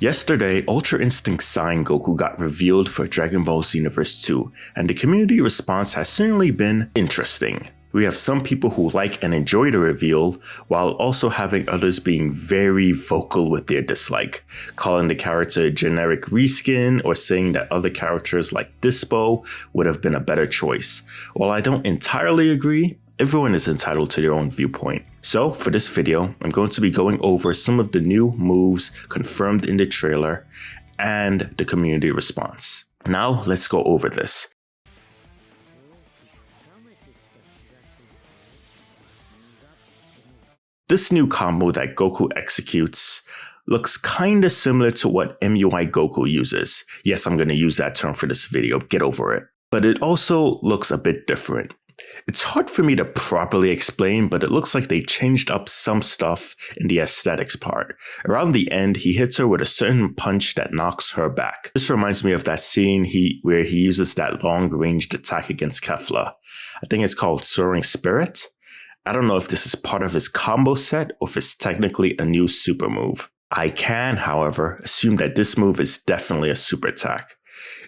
Yesterday, Ultra Instinct Sign Goku got revealed for Dragon Ball Xenoverse 2, and the community response has certainly been interesting. We have some people who like and enjoy the reveal, while also having others being very vocal with their dislike, calling the character a generic reskin or saying that other characters like Dyspo would have been a better choice. While I don't entirely agree, everyone is entitled to their own viewpoint. So for this video, I'm going to be going over some of the new moves confirmed in the trailer and the community response. Now let's go over this. This new combo that Goku executes looks kinda similar to what MUI Goku uses. Yes, I'm gonna use that term for this video, get over it. But it also looks a bit different. It's hard for me to properly explain, but it looks like they changed up some stuff in the aesthetics part. Around the end, he hits her with a certain punch that knocks her back. This reminds me of that scene where he uses that long-ranged attack against Kefla. I think it's called Soaring Spirit. I don't know if this is part of his combo set or if it's technically a new super move. I can, however, assume that this move is definitely a super attack.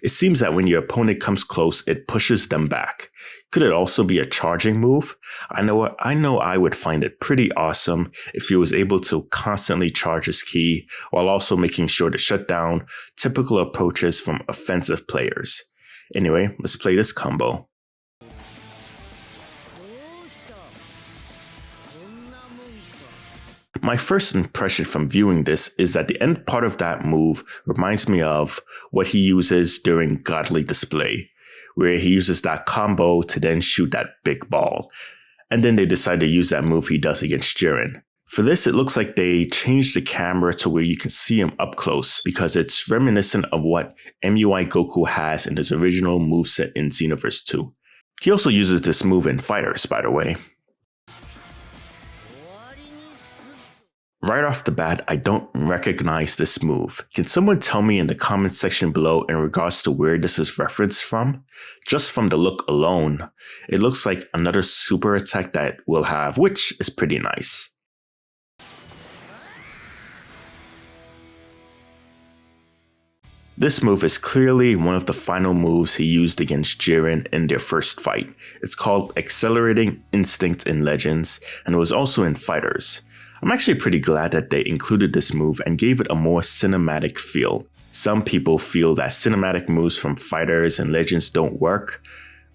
It seems that when your opponent comes close, it pushes them back. Could it also be a charging move? I know I would find it pretty awesome if he was able to constantly charge his ki while also making sure to shut down typical approaches from offensive players. Anyway, let's play this combo. My first impression from viewing this is that the end part of that move reminds me of what he uses during Godly Display, where he uses that combo to then shoot that big ball. And then they decide to use that move he does against Jiren. For this, it looks like they changed the camera to where you can see him up close because it's reminiscent of what MUI Goku has in his original moveset in Xenoverse 2. He also uses this move in Fighters, by the way. Right off the bat, I don't recognize this move. Can someone tell me in the comments section below in regards to where this is referenced from? Just from the look alone, it looks like another super attack that we'll have, which is pretty nice. This move is clearly one of the final moves he used against Jiren in their first fight. It's called Accelerating Instinct in Legends, and it was also in Fighters. I'm actually pretty glad that they included this move and gave it a more cinematic feel. Some people feel that cinematic moves from Fighters and Legends don't work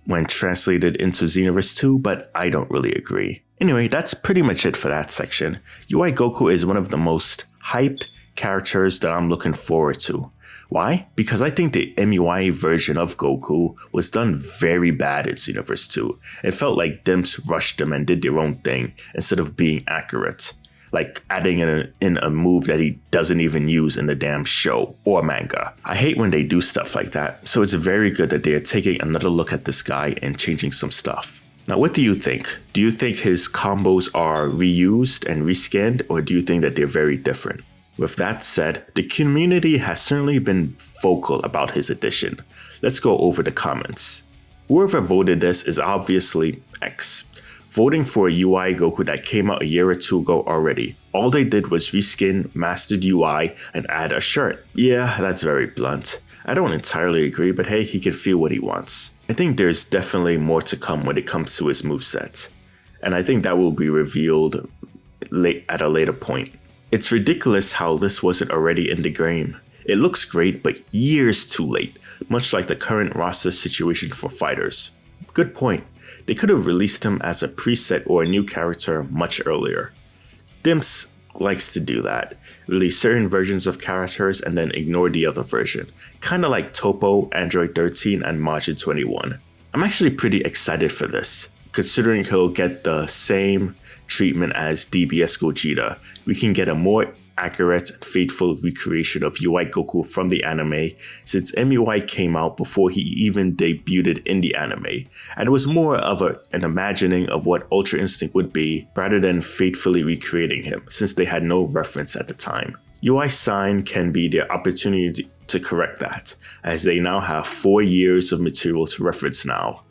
when translated into Xenoverse 2, but I don't really agree. Anyway, that's pretty much it for that section. UI Goku is one of the most hyped characters that I'm looking forward to. Why? Because I think the MUI version of Goku was done very bad in Xenoverse 2. It felt like Dimps rushed them and did their own thing instead of being accurate. Like adding in a move that he doesn't even use in the damn show or manga. I hate when they do stuff like that, so it's very good that they are taking another look at this guy and changing some stuff. Now, what do you think? Do you think his combos are reused and reskinned, or do you think that they're very different? With that said, the community has certainly been vocal about his addition. Let's go over the comments. Whoever voted this is obviously X. Voting for a UI Goku that came out a year or two ago already. All they did was reskin mastered UI and add a shirt. Yeah, that's very blunt. I don't entirely agree, but hey, he can feel what he wants. I think there's definitely more to come when it comes to his moveset, and I think that will be revealed at a later point. It's ridiculous how this wasn't already in the game. It looks great, but years too late, much like the current roster situation for Fighters. Good point. They could have released him as a preset or a new character much earlier. Dimps likes to do that, release certain versions of characters and then ignore the other version, kinda like Topo, Android 13, and Majin 21. I'm actually pretty excited for this, considering he'll get the same treatment as DBS Gogeta. We can get a more accurate and faithful recreation of UI Goku from the anime, since MUI came out before he even debuted in the anime, and it was more of an imagining of what Ultra Instinct would be rather than faithfully recreating him, since they had no reference at the time. UI Sign can be their opportunity to correct that, as they now have 4 years of material to reference now.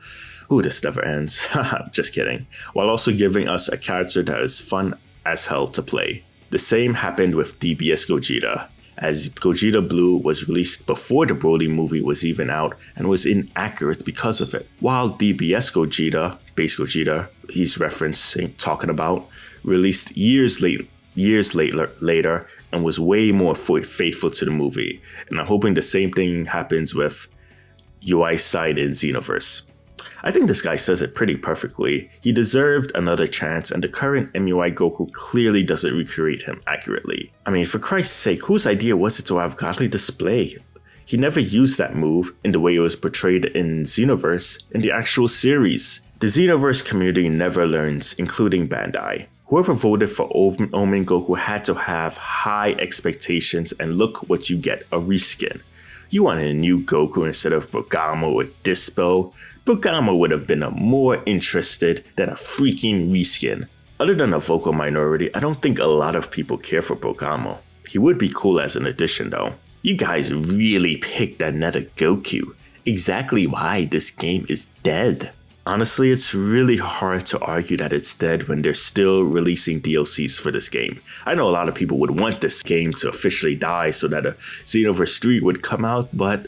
Ooh, this never ends. Just kidding. While also giving us a character that is fun as hell to play. The same happened with DBS Gogeta, as Gogeta Blue was released before the Broly movie was even out and was inaccurate because of it. While DBS Gogeta, base Gogeta, he's referencing, talking about, released years later and was way more faithful to the movie. And I'm hoping the same thing happens with UI side in Xenoverse. I think this guy says it pretty perfectly. He deserved another chance, and the current MUI Goku clearly doesn't recreate him accurately. I mean, for Christ's sake, whose idea was it to have godly display? He never used that move in the way it was portrayed in Xenoverse in the actual series. The Xenoverse community never learns, including Bandai. Whoever voted for Omen Goku had to have high expectations, and look what you get, a reskin. You wanted a new Goku instead of Bergamo with Dyspo. Bergamo would have been more interested than a freaking reskin. Other than a vocal minority, I don't think a lot of people care for Bergamo. He would be cool as an addition though. You guys really picked another Goku. Exactly why this game is dead. Honestly, it's really hard to argue that it's dead when they're still releasing DLCs for this game. I know a lot of people would want this game to officially die so that a Xenoverse 3 would come out, but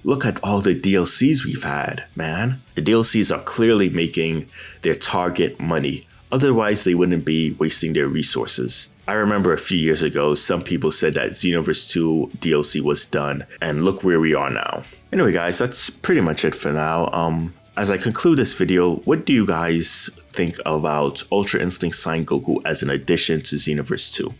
look at all the DLCs we've had, man. The DLCs are clearly making their target money. Otherwise, they wouldn't be wasting their resources. I remember a few years ago, some people said that Xenoverse 2 DLC was done, and look where we are now. Anyway, guys, that's pretty much it for now. As I conclude this video, what do you guys think about Ultra Instinct Sign Goku as an addition to Xenoverse 2?